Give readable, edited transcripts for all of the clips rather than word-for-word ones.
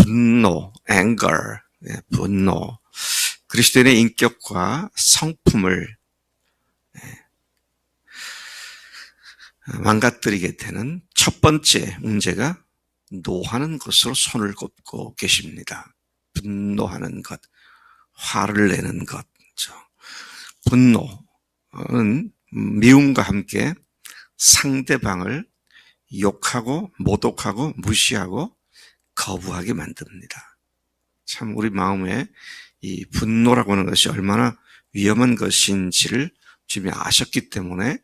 분노, anger, 분노, 그리스도인의 인격과 성품을 망가뜨리게 되는 첫 번째 문제가 노하는 것으로 손을 꼽고 계십니다. 분노하는 것, 화를 내는 것. 분노는 미움과 함께 상대방을 욕하고 모독하고 무시하고 거부하게 만듭니다. 참 우리 마음에 이 분노라고 하는 것이 얼마나 위험한 것인지를 주님이 아셨기 때문에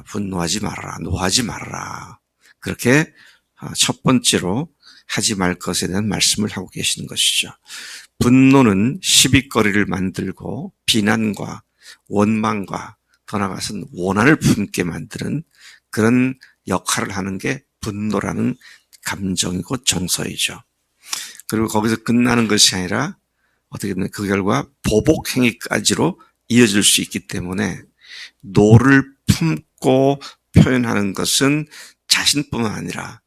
분노하지 말아라, 노하지 말아라. 그렇게 첫 번째로 하지 말 것에 대한 말씀을 하고 계시는 것이죠. 분노는 시비거리를 만들고 비난과 원망과 더 나아가서는 원한을 품게 만드는 그런 역할을 하는 게 분노라는 감정이고 정서이죠. 그리고 거기서 끝나는 것이 아니라 어떻게 보면 그 결과 보복 행위까지로 이어질 수 있기 때문에 노를 품고 표현하는 것은 자신뿐만 아니라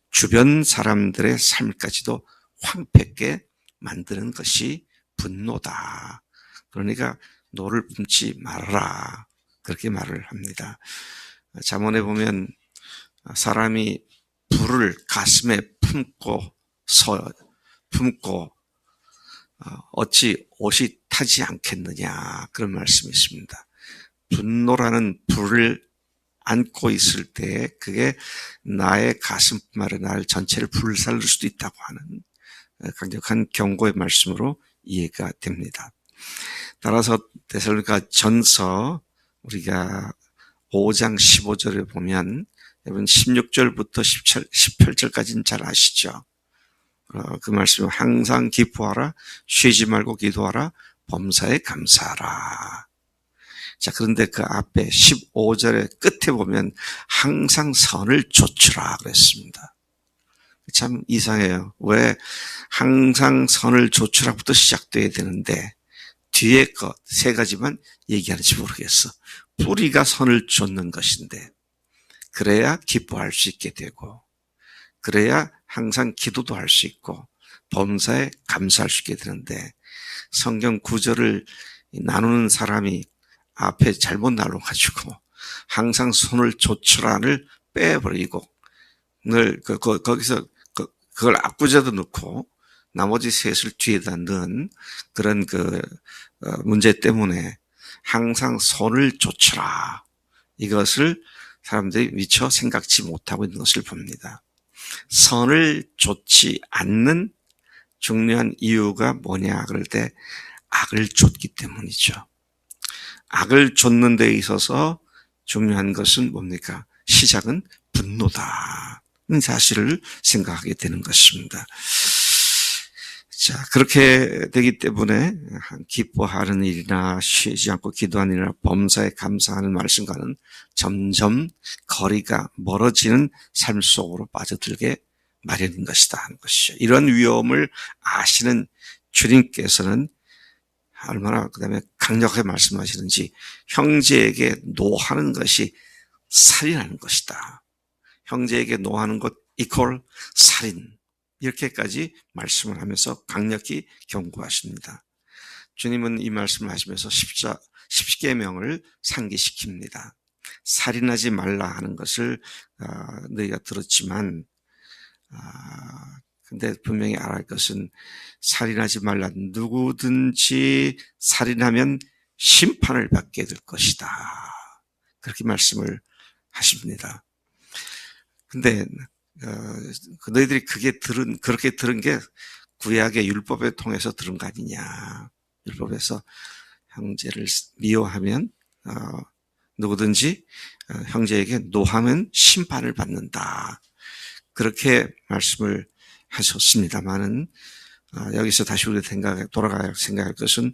주변 사람들의 삶까지도 황폐하게 만드는 것이 분노다. 그러니까 노를 품지 말아라. 그렇게 말을 합니다. 잠언에 보면 사람이 불을 가슴에 품고 어찌 옷이 타지 않겠느냐, 그런 말씀이 있습니다. 분노라는 불을 안고 있을 때 그게 나의 가슴뿐만 아니라 나를 전체를 불살릴 수도 있다고 하는 강력한 경고의 말씀으로 이해가 됩니다. 따라서 데살로니가 전서 우리가 5장 15절에 보면 여러분 16절부터 18절까지는 잘 아시죠? 그 말씀은 항상 기뻐하라, 쉬지 말고 기도하라, 범사에 감사하라. 자, 그런데 그 앞에 15절의 끝에 보면 항상 선을 좇으라 그랬습니다. 참 이상해요. 왜 항상 선을 좇으라부터 시작돼야 되는데 뒤에 것 세 가지만 얘기하는지 모르겠어. 뿌리가 선을 좇는 것인데 그래야 기뻐할 수 있게 되고 그래야 항상 기도도 할 수 있고 범사에 감사할 수 있게 되는데 성경 구절을 나누는 사람이 앞에 잘못 나눠가지고 항상 손을 좇으라를 빼버리고 늘 거기서 그걸 앞구절도 넣고 나머지 셋을 뒤에다 넣은 그런 문제 때문에 항상 손을 좇으라, 이것을 사람들이 미처 생각지 못하고 있는 것을 봅니다. 선을 좇지 않는 중요한 이유가 뭐냐 그럴 때 악을 좇기 때문이죠. 악을 좇는 데 있어서 중요한 것은 뭡니까? 시작은 분노다. 는 사실을 생각하게 되는 것입니다. 자, 그렇게 되기 때문에 기뻐하는 일이나 쉬지 않고 기도하는 일이나 범사에 감사하는 말씀과는 점점 거리가 멀어지는 삶 속으로 빠져들게 마련인 것이다 하는 것이죠. 이런 위험을 아시는 주님께서는 얼마나 그다음에 강력하게 말씀하시는지 형제에게 노하는 것이 살인하는 것이다. 형제에게 노하는 것 이퀄 살인, 이렇게까지 말씀을 하면서 강력히 경고하십니다. 주님은 이 말씀을 하시면서 십계명을 상기시킵니다. 살인하지 말라 하는 것을 너희가 들었지만 근데 분명히 알아야 할 것은 살인하지 말라. 누구든지 살인하면 심판을 받게 될 것이다. 그렇게 말씀을 하십니다. 근데 너희들이 그렇게 들은 게 구약의 율법에 통해서 들은 거 아니냐. 율법에서 형제를 미워하면 누구든지 형제에게 노하면 심판을 받는다. 그렇게 말씀을 하셨습니다만은 여기서 다시 우리 돌아가야 생각할 것은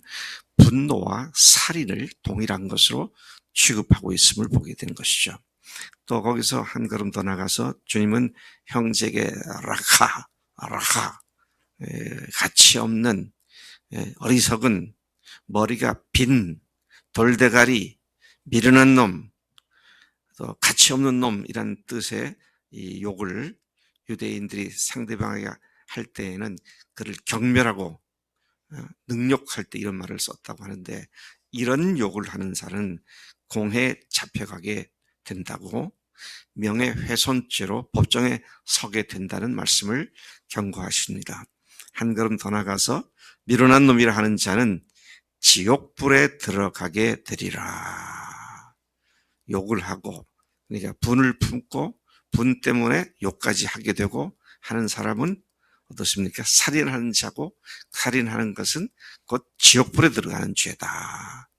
분노와 살인을 동일한 것으로 취급하고 있음을 보게 되는 것이죠. 또 거기서 한 걸음 더 나가서 주님은 형제에게 라카, 가치 없는 어리석은 머리가 빈 돌대가리, 미련한 놈, 또 가치 없는 놈이란 뜻의 이 욕을 유대인들이 상대방에게 할 때에는 그를 경멸하고 능욕할 때 이런 말을 썼다고 하는데, 이런 욕을 하는 자는 공회에 잡혀가게 된다고, 명예훼손죄로 법정에 서게 된다는 말씀을 경고하십니다. 한 걸음 더 나가서 미련한 놈이라 하는 자는 지옥불에 들어가게 되리라. 욕을 하고, 그러니까 분을 품고 분 때문에 욕까지 하게 되고 하는 사람은 어떻습니까? 살인하는 자고, 살인하는 것은 곧 지옥불에 들어가는 죄다.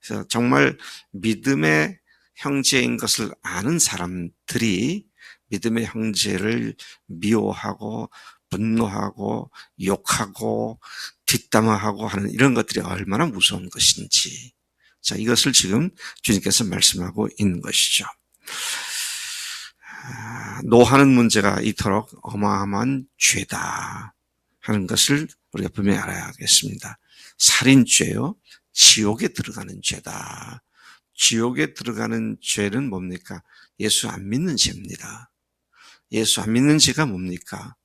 그래서 정말 믿음의 형제인 것을 아는 사람들이 믿음의 형제를 미워하고 분노하고 욕하고 뒷담화하고 하는 이런 것들이 얼마나 무서운 것인지, 자, 이것을 지금 주님께서 말씀하고 있는 것이죠. 노하는 문제가 이토록 어마어마한 죄다 하는 것을 우리가 분명히 알아야겠습니다. 살인죄요, 지옥에 들어가는 죄다. 지옥에 들어가는 죄는 뭡니까? 예수 안 믿는 죄입니다. 예수 안 믿는 죄가 뭡니까?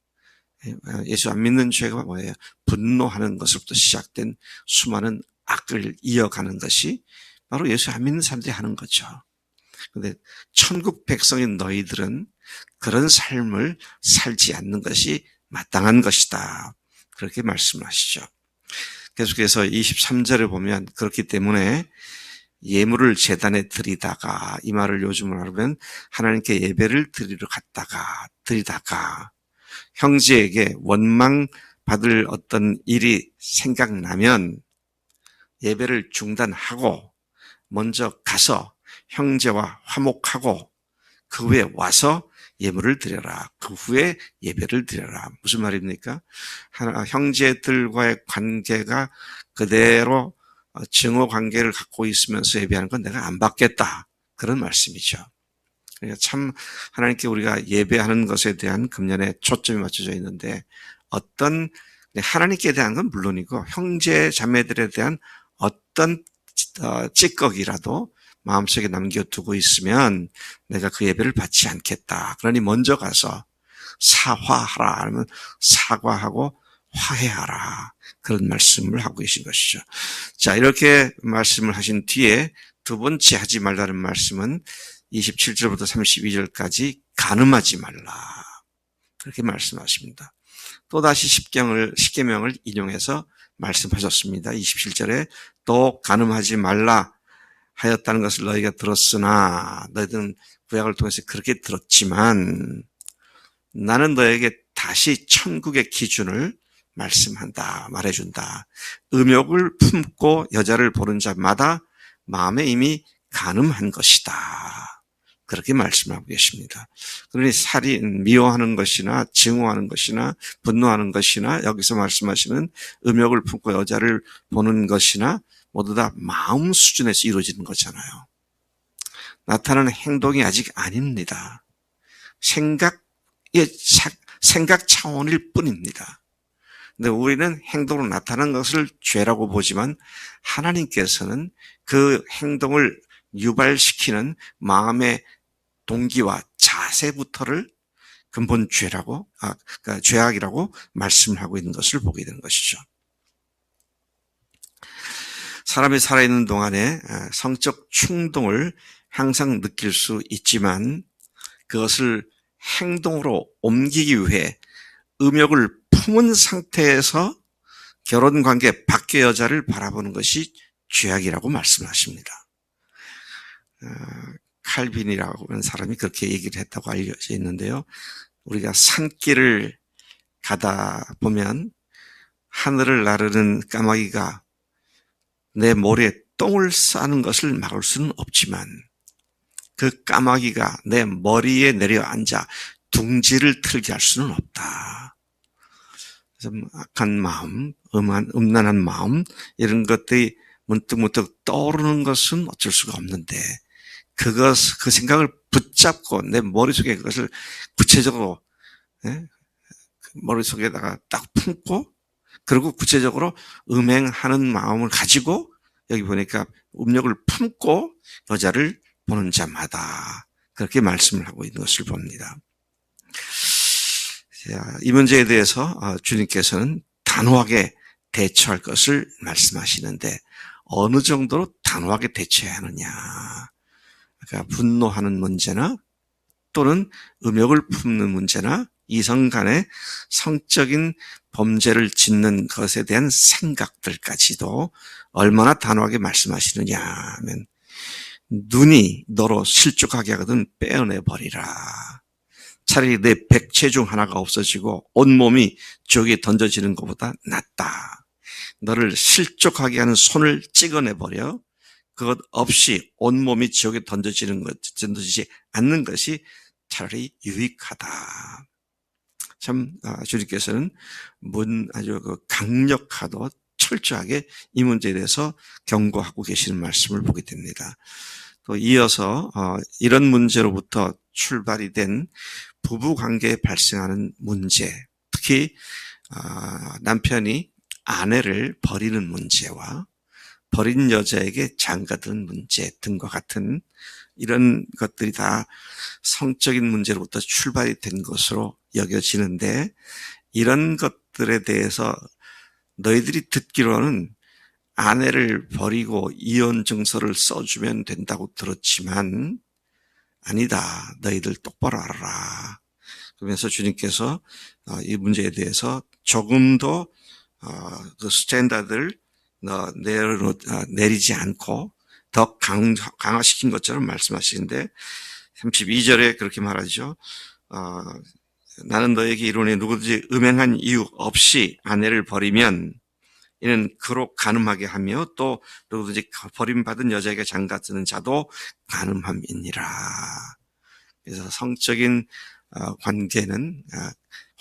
예수 안 믿는 죄가 뭐예요? 분노하는 것으로부터 시작된 수많은 악을 이어가는 것이 바로 예수 안 믿는 사람들이 하는 거죠. 그런데 천국 백성인 너희들은 그런 삶을 살지 않는 것이 마땅한 것이다, 그렇게 말씀하시죠. 계속해서 23절을 보면, 그렇기 때문에 예물을 제단에 드리다가, 이 말을 요즘으로 하면 하나님께 예배를 드리다가 형제에게 원망받을 어떤 일이 생각나면 예배를 중단하고 먼저 가서 형제와 화목하고 그 후에 와서 예물을 드려라. 그 후에 예배를 드려라. 무슨 말입니까? 형제들과의 관계가 그대로 증오 관계를 갖고 있으면서 예배하는 건 내가 안 받겠다, 그런 말씀이죠. 그러니까 참 하나님께 우리가 예배하는 것에 대한 금년에 초점이 맞춰져 있는데, 어떤 하나님께 대한 건 물론이고 형제 자매들에 대한 어떤 찌꺼기라도 마음속에 남겨두고 있으면 내가 그 예배를 받지 않겠다. 그러니 먼저 가서 사화하라 하면 사과하고 화해하라, 그런 말씀을 하고 계신 것이죠. 자, 이렇게 말씀을 하신 뒤에 두 번째 하지 말라는 말씀은 27절부터 32절까지 간음하지 말라, 그렇게 말씀하십니다. 또다시 십계명을 인용해서 말씀하셨습니다. 27절에 또 간음하지 말라 하였다는 것을 너희가 들었으나, 너희들은 구약을 통해서 그렇게 들었지만 나는 너에게 다시 천국의 기준을 말해준다. 음욕을 품고 여자를 보는 자마다 마음에 이미 간음한 것이다, 그렇게 말씀하고 계십니다. 그러니 살인, 미워하는 것이나 증오하는 것이나 분노하는 것이나 여기서 말씀하시는 음욕을 품고 여자를 보는 것이나 모두 다 마음 수준에서 이루어지는 거잖아요. 나타나는 행동이 아직 아닙니다. 생각 차원일 뿐입니다. 근데 우리는 행동으로 나타난 것을 죄라고 보지만 하나님께서는 그 행동을 유발시키는 마음의 동기와 자세부터를 근본 그러니까 죄악이라고 말씀을 하고 있는 것을 보게 되는 것이죠. 사람이 살아있는 동안에 성적 충동을 항상 느낄 수 있지만 그것을 행동으로 옮기기 위해 음욕을 품은 상태에서 결혼관계 밖의 여자를 바라보는 것이 죄악이라고 말씀하십니다. 칼빈이라고 하는 사람이 그렇게 얘기를 했다고 알려져 있는데요. 우리가 산길을 가다 보면 하늘을 나르는 까마귀가 내 머리에 똥을 싸는 것을 막을 수는 없지만 그 까마귀가 내 머리에 내려앉아 둥지를 틀게 할 수는 없다. 그래서 악한 마음, 음란한 마음, 이런 것들이 문득문득 떠오르는 것은 어쩔 수가 없는데 그 생각을 붙잡고 내 머릿속에 그것을 구체적으로 머릿속에다가 딱 품고 그리고 구체적으로 음행하는 마음을 가지고 여기 보니까 음욕을 품고 여자를 보는 자마다 그렇게 말씀을 하고 있는 것을 봅니다. 자, 이 문제에 대해서 주님께서는 단호하게 대처할 것을 말씀하시는데 어느 정도로 단호하게 대처해야 하느냐. 그러니까 분노하는 문제나 또는 음욕을 품는 문제나 이성 간의 성적인 범죄를 짓는 것에 대한 생각들까지도 얼마나 단호하게 말씀하시느냐 하면 눈이 너로 실족하게 하거든 빼어내버리라. 차라리 내 백체 중 하나가 없어지고 온몸이 지옥에 던져지는 것보다 낫다. 너를 실족하게 하는 손을 찍어내버려 그것 없이 온몸이 지옥에 던져지지 않는 것이 차라리 유익하다. 참 주님께서는 아주 강력하도 철저하게 이 문제에 대해서 경고하고 계시는 말씀을 보게 됩니다. 또 이어서 이런 문제로부터 출발이 된 부부관계에 발생하는 문제, 특히 남편이 아내를 버리는 문제와 버린 여자에게 장가드는 문제 등과 같은 이런 것들이 다 성적인 문제로부터 출발이 된 것으로 여겨지는데 이런 것들에 대해서 너희들이 듣기로는 아내를 버리고 이혼 증서를 써주면 된다고 들었지만 아니다. 너희들 똑바로 알아라. 그러면서 주님께서 이 문제에 대해서 조금 더 그 스탠다드를 내리지 않고 더 강화시킨 것처럼 말씀하시는데 32절에 그렇게 말하죠. 나는 너에게 이르노니 누구든지 음행한 이유 없이 아내를 버리면 이는 그로 간음하게 하며 또 누구든지 버림받은 여자에게 장가드는 자도 간음함이니라. 그래서 성적인 관계는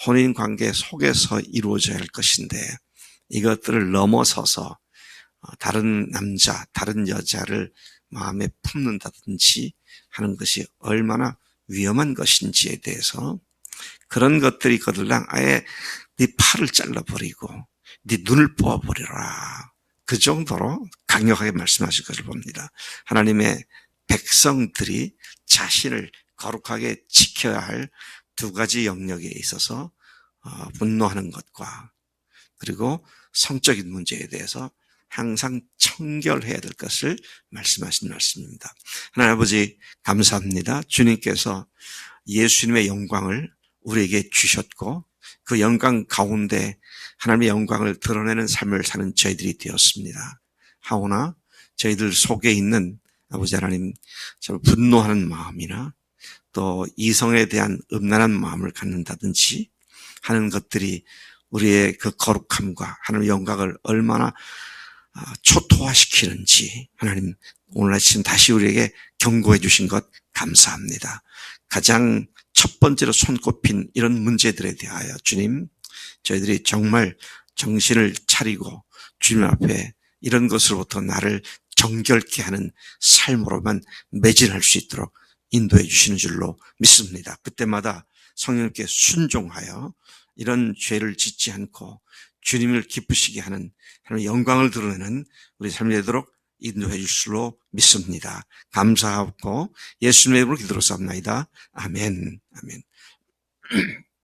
혼인 관계 속에서 이루어져야 할 것인데 이것들을 넘어서서 다른 남자, 다른 여자를 마음에 품는다든지 하는 것이 얼마나 위험한 것인지에 대해서 그런 것들이 거들랑 아예 네 팔을 잘라버리고 네 눈을 뽑아버리라. 그 정도로 강력하게 말씀하실 것을 봅니다. 하나님의 백성들이 자신을 거룩하게 지켜야 할 두 가지 영역에 있어서 분노하는 것과 그리고 성적인 문제에 대해서 항상 청결해야 될 것을 말씀하신 말씀입니다. 하나님 아버지 감사합니다. 주님께서 예수님의 영광을 우리에게 주셨고 그 영광 가운데 하나님의 영광을 드러내는 삶을 사는 저희들이 되었습니다. 하오나 저희들 속에 있는 아버지 하나님 분노하는 마음이나 또 이성에 대한 음란한 마음을 갖는다든지 하는 것들이 우리의 그 거룩함과 하나님의 영광을 얼마나 초토화시키는지 하나님 오늘 아침 다시 우리에게 경고해 주신 것 감사합니다. 가장 첫 번째로 손꼽힌 이런 문제들에 대하여 주님 저희들이 정말 정신을 차리고 주님 앞에 이런 것으로부터 나를 정결케 하는 삶으로만 매진할 수 있도록 인도해 주시는 줄로 믿습니다. 그때마다 성령님께 순종하여 이런 죄를 짓지 않고 주님을 기쁘시게 하는 하나님의 영광을 드러내는 우리 삶이 되도록 인도해 주실 줄로 믿습니다. 감사하고 예수님의 이름으로 기도로 쌉나이다. 아멘. 아멘.